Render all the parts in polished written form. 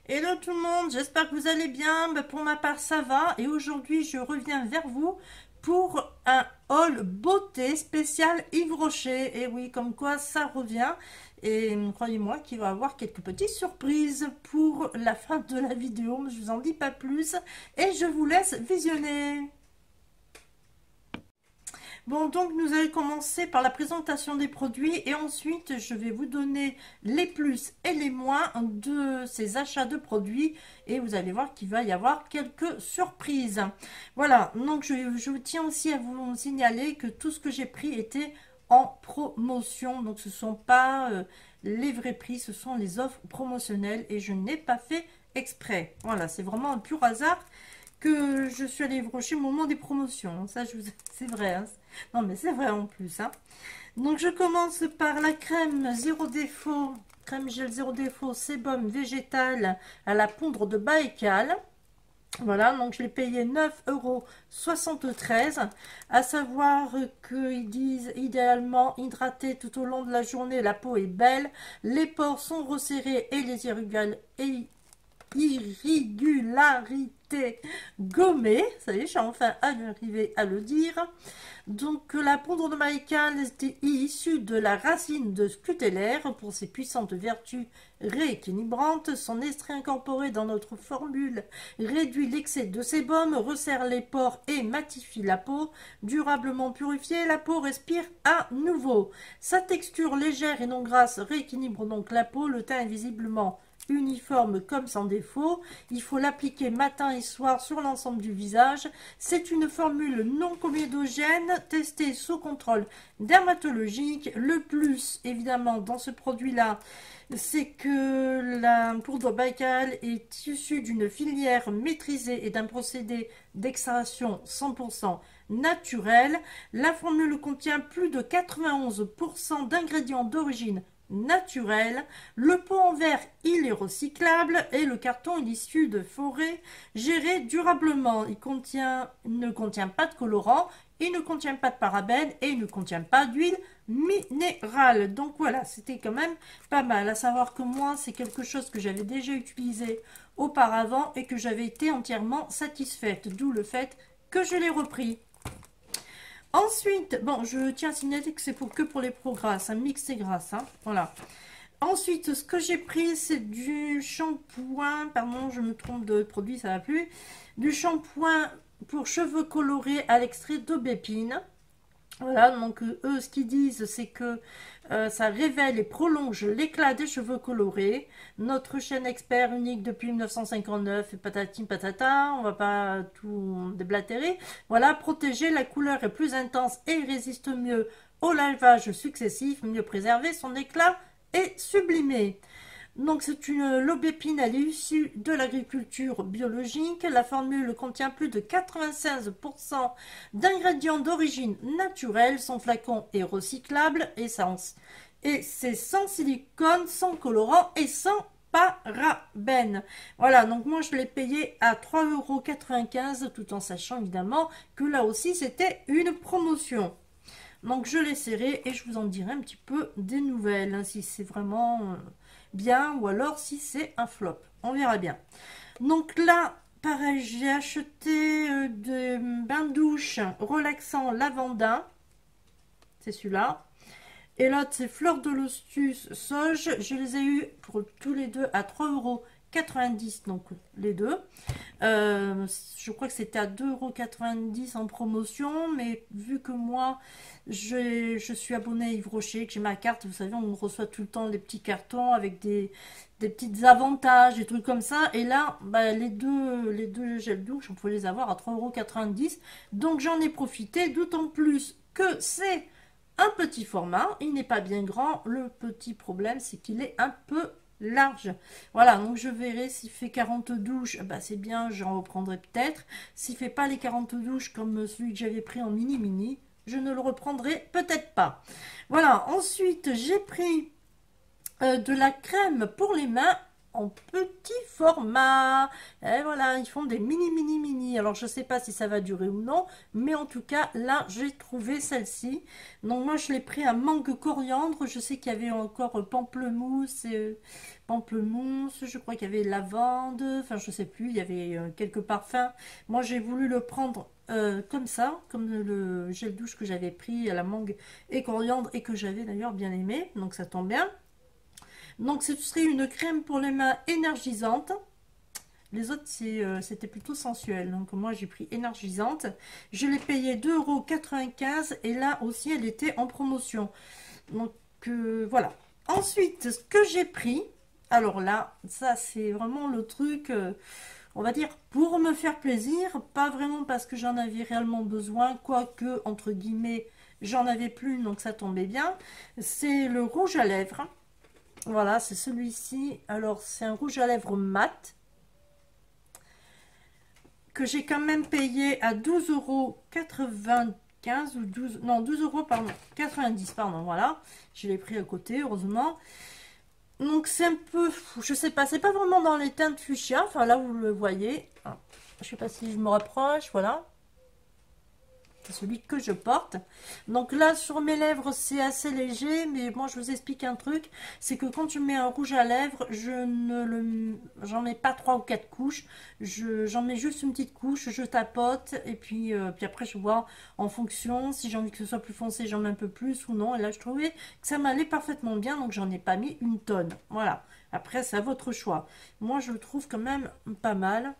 Hello tout le monde, j'espère que vous allez bien. Pour ma part, ça va. Et aujourd'hui, je reviens vers vous pour un haul beauté spécial Yves Rocher. Et oui, comme quoi ça revient. Et croyez-moi qu'il va y avoir quelques petites surprises pour la fin de la vidéo. Mais je vous en dis pas plus. Et je vous laisse visionner. Bon, donc nous allons commencer par la présentation des produits et ensuite je vais vous donner les plus et les moins de ces achats de produits et vous allez voir qu'il va y avoir quelques surprises. Voilà, donc je tiens aussi à vous signaler que tout ce que j'ai pris était en promotion, donc ce ne sont pas les vrais prix, ce sont les offres promotionnelles et je n'ai pas fait exprès. Voilà, c'est vraiment un pur hasard que je suis allée brocher au moment des promotions. Ça, c'est vrai. Hein. Non, mais c'est vrai en plus. Hein. Donc, je commence par la crème zéro défaut, crème gel zéro défaut, sébum végétal à la poudre de Baïkal. Voilà, donc je l'ai payé 9,73 €. À savoir qu'ils disent idéalement hydraté tout au long de la journée, la peau est belle, les pores sont resserrés et les irrégularités gommées. Ça y est, je suis enfin arrivée à le dire. Donc la poudre de Maïkal est issue de la racine de scutellaire pour ses puissantes vertus rééquilibrantes. Son extrait incorporé dans notre formule réduit l'excès de sébum, resserre les pores et matifie la peau. Durablement purifiée, la peau respire à nouveau. Sa texture légère et non grasse rééquilibre donc la peau. Le teint est visiblement uniforme comme sans défaut. Il faut l'appliquer matin et soir sur l'ensemble du visage. C'est une formule non comédogène testée sous contrôle dermatologique. Le plus évidemment dans ce produit là, c'est que la poudre Baïkal est issue d'une filière maîtrisée et d'un procédé d'extraction 100% naturel. La formule contient plus de 91% d'ingrédients d'origine naturel. Le pot en verre, il est recyclable et le carton est issu de forêts gérées durablement. Il ne contient pas de colorant, il ne contient pas de parabènes et il ne contient pas d'huile minérale. Donc voilà, c'était quand même pas mal. À savoir que moi, c'est quelque chose que j'avais déjà utilisé auparavant et que j'avais été entièrement satisfaite. D'où le fait que je l'ai repris. Ensuite, bon, je tiens à signaler que c'est que pour les pros grasses, un mix et grasse, hein, voilà. Ensuite, ce que j'ai pris, c'est du shampoing, pardon, je me trompe de produit, ça va plus, du shampoing pour cheveux colorés à l'extrait d'aubépine. Voilà, donc eux, ce qu'ils disent, c'est que ça révèle et prolonge l'éclat des cheveux colorés. Notre chaîne expert unique depuis 1959, et patati patata, on va pas tout déblatérer. Voilà, protéger, la couleur est plus intense et résiste mieux au lavage successif, mieux préserver, son éclat est sublimé. Donc c'est l'aubépine, elle est issue de l'agriculture biologique. La formule contient plus de 96% d'ingrédients d'origine naturelle. Son flacon est recyclable et c'est sans silicone, sans colorant et sans parabènes. Voilà, donc moi je l'ai payé à 3,95 € tout en sachant évidemment que là aussi c'était une promotion. Donc je l'essaierai et je vous en dirai un petit peu des nouvelles, hein, si c'est vraiment bien ou alors si c'est un flop. On verra bien. Donc là, pareil, j'ai acheté des bains de douche relaxant lavandin. C'est celui-là. Et l'autre, c'est Fleur de Lotus Sauge. Je les ai eu pour tous les deux à 3,90 €, donc les deux. Je crois que c'était à 2,90 € en promotion, mais vu que moi, je suis abonnée à Yves Rocher, que j'ai ma carte, vous savez, on reçoit tout le temps les petits cartons avec des petits avantages, des trucs comme ça. Et là, bah, les deux gels douche, on pouvait les avoir à 3,90 €. Donc j'en ai profité, d'autant plus que c'est un petit format, il n'est pas bien grand. Le petit problème, c'est qu'il est un peu large. Voilà, donc je verrai s'il fait 40 douches, bah c'est bien, j'en reprendrai peut-être. S'il fait pas les 40 douches comme celui que j'avais pris en mini, je ne le reprendrai peut-être pas. Voilà, ensuite j'ai pris de la crème pour les mains en petit format. Et voilà, ils font des mini. Alors, je sais pas si ça va durer ou non, mais en tout cas, là, j'ai trouvé celle-ci. Donc, moi, je l'ai pris à mangue coriandre. Je sais qu'il y avait encore pamplemousse, pamplemousse, je crois qu'il y avait lavande. Enfin, je sais plus, il y avait quelques parfums. Moi, j'ai voulu le prendre comme ça, comme le gel douche que j'avais pris à la mangue et coriandre et que j'avais d'ailleurs bien aimé. Donc, ça tombe bien. Donc ce serait une crème pour les mains énergisante. Les autres c'était plutôt sensuel. Donc moi j'ai pris énergisante. Je l'ai payé 2,95 € et là aussi elle était en promotion. Donc voilà. Ensuite ce que j'ai pris, alors là ça c'est vraiment le truc, on va dire pour me faire plaisir. Pas vraiment parce que j'en avais réellement besoin, quoique entre guillemets j'en avais plus donc ça tombait bien. C'est le rouge à lèvres. Voilà, c'est celui-ci. Alors, c'est un rouge à lèvres mat que j'ai quand même payé à 12,95 € ou 12, non, 12 euros, pardon, 90, pardon, voilà. Je l'ai pris à côté, heureusement. Donc, c'est un peu, je sais pas, c'est pas vraiment dans les teintes fuchsia. Enfin, là, vous le voyez. Je sais pas si je me rapproche, voilà. C'est celui que je porte. Donc là sur mes lèvres c'est assez léger, mais moi je vous explique un truc, c'est que quand je mets un rouge à lèvres, j'en mets pas 3 ou 4 couches, j'en mets juste une petite couche, je tapote et puis après je vois en fonction si j'ai envie que ce soit plus foncé, j'en mets un peu plus ou non. Et là je trouvais que ça m'allait parfaitement bien, donc j'en ai pas mis une tonne. Voilà, après c'est à votre choix. Moi je le trouve quand même pas mal.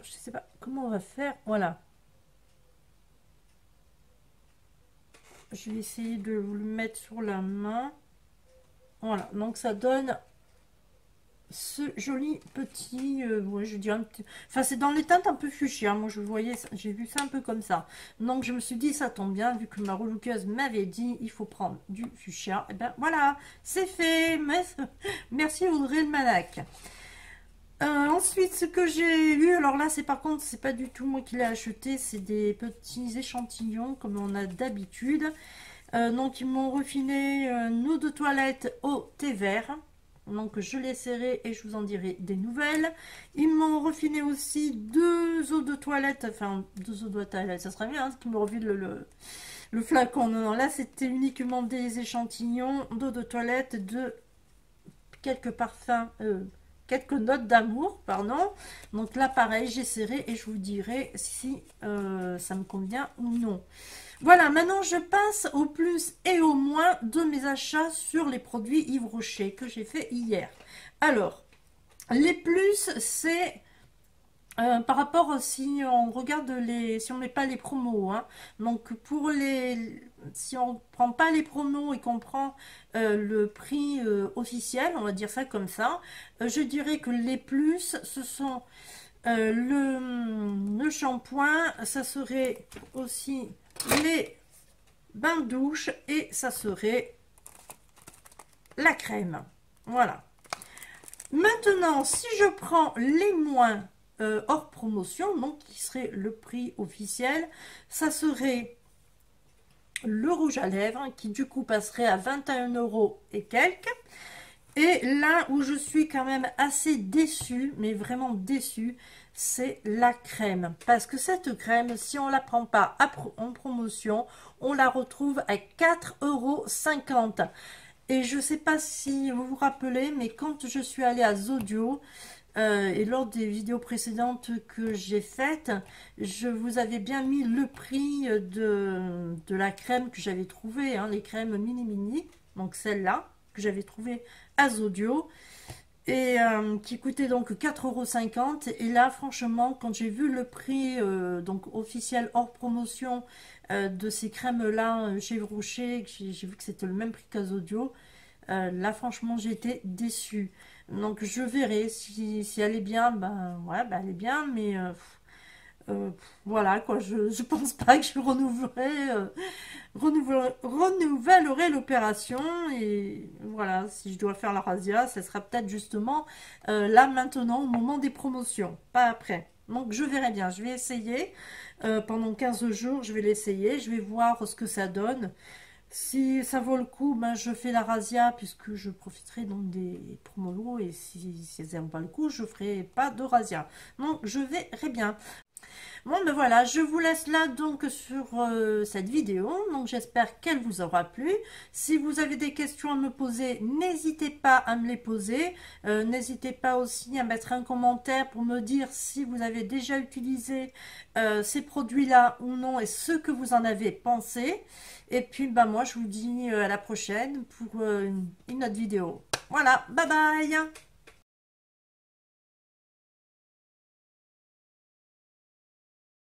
Je sais pas comment on va faire, voilà. Je vais essayer de vous le mettre sur la main. Voilà, donc ça donne ce joli petit, ouais, je dirais un petit, enfin c'est dans les teintes un peu fuchsia. Moi je voyais, j'ai vu ça un peu comme ça. Donc je me suis dit ça tombe bien vu que ma relookeuse m'avait dit il faut prendre du fuchsia. Et ben voilà, c'est fait. Merci Audrey le Manac. Ensuite, ce que j'ai eu, alors là, c'est par contre, c'est pas du tout moi qui l'ai acheté, c'est des petits échantillons comme on a d'habitude. Donc, ils m'ont refiné une eau de toilette au thé vert. Donc, je l'ai serré et je vous en dirai des nouvelles. Ils m'ont refiné aussi 2 eaux de toilette, enfin, 2 eaux de toilette, ça serait bien, hein, qu'ils me refilent le flacon. Non, non, là, c'était uniquement des échantillons d'eau de toilette, de quelques parfums, quelques notes d'amour, pardon. Donc là, pareil, j'ai serré et je vous dirai si ça me convient ou non. Voilà, maintenant je passe au plus et au moins de mes achats sur les produits Yves Rocher que j'ai fait hier. Alors, les plus, c'est par rapport si on regarde si on met pas les promos, hein. Donc pour si on prend pas les promos et qu'on prend le prix officiel, on va dire ça comme ça, je dirais que les plus ce sont le shampoing, ça serait aussi les bains de douche et ça serait la crème. Voilà. Maintenant, si je prends les moins hors promotion, donc qui serait le prix officiel, ça serait le rouge à lèvres qui du coup passerait à 21 € et quelques. Et là où je suis quand même assez déçue, mais vraiment déçue, c'est la crème. Parce que cette crème, si on la prend pas en promotion, on la retrouve à 4,50 €. Et je sais pas si vous vous rappelez, mais quand je suis allée à Zodio, et lors des vidéos précédentes que j'ai faites, je vous avais bien mis le prix de la crème que j'avais trouvée, hein, les crèmes mini, donc celle-là, que j'avais trouvée à Zodio, et qui coûtait donc 4,50 €. Et là, franchement, quand j'ai vu le prix donc officiel hors promotion de ces crèmes-là chez Rocher, j'ai vu que c'était le même prix qu'à Zodio, là, franchement, j'ai été déçue. Donc, je verrai si elle est bien. Ben, ouais, ben, elle est bien, mais voilà, quoi. Je pense pas que je renouvellerai l'opération. Et voilà, si je dois faire la razzia, ça sera peut-être justement là, maintenant, au moment des promotions, pas après. Donc, je verrai bien. Je vais essayer pendant 15 jours. Je vais l'essayer. Je vais voir ce que ça donne. Si ça vaut le coup, ben, je fais la razzia puisque je profiterai donc des promos et si elles n'aiment pas le coup, je ferai pas de razzia. Donc je verrai bien. Bon ben voilà, je vous laisse là donc sur cette vidéo, donc j'espère qu'elle vous aura plu. Si vous avez des questions à me poser, n'hésitez pas à me les poser. N'hésitez pas aussi à mettre un commentaire pour me dire si vous avez déjà utilisé ces produits-là ou non et ce que vous en avez pensé. Et puis ben moi je vous dis à la prochaine pour une autre vidéo. Voilà, bye bye!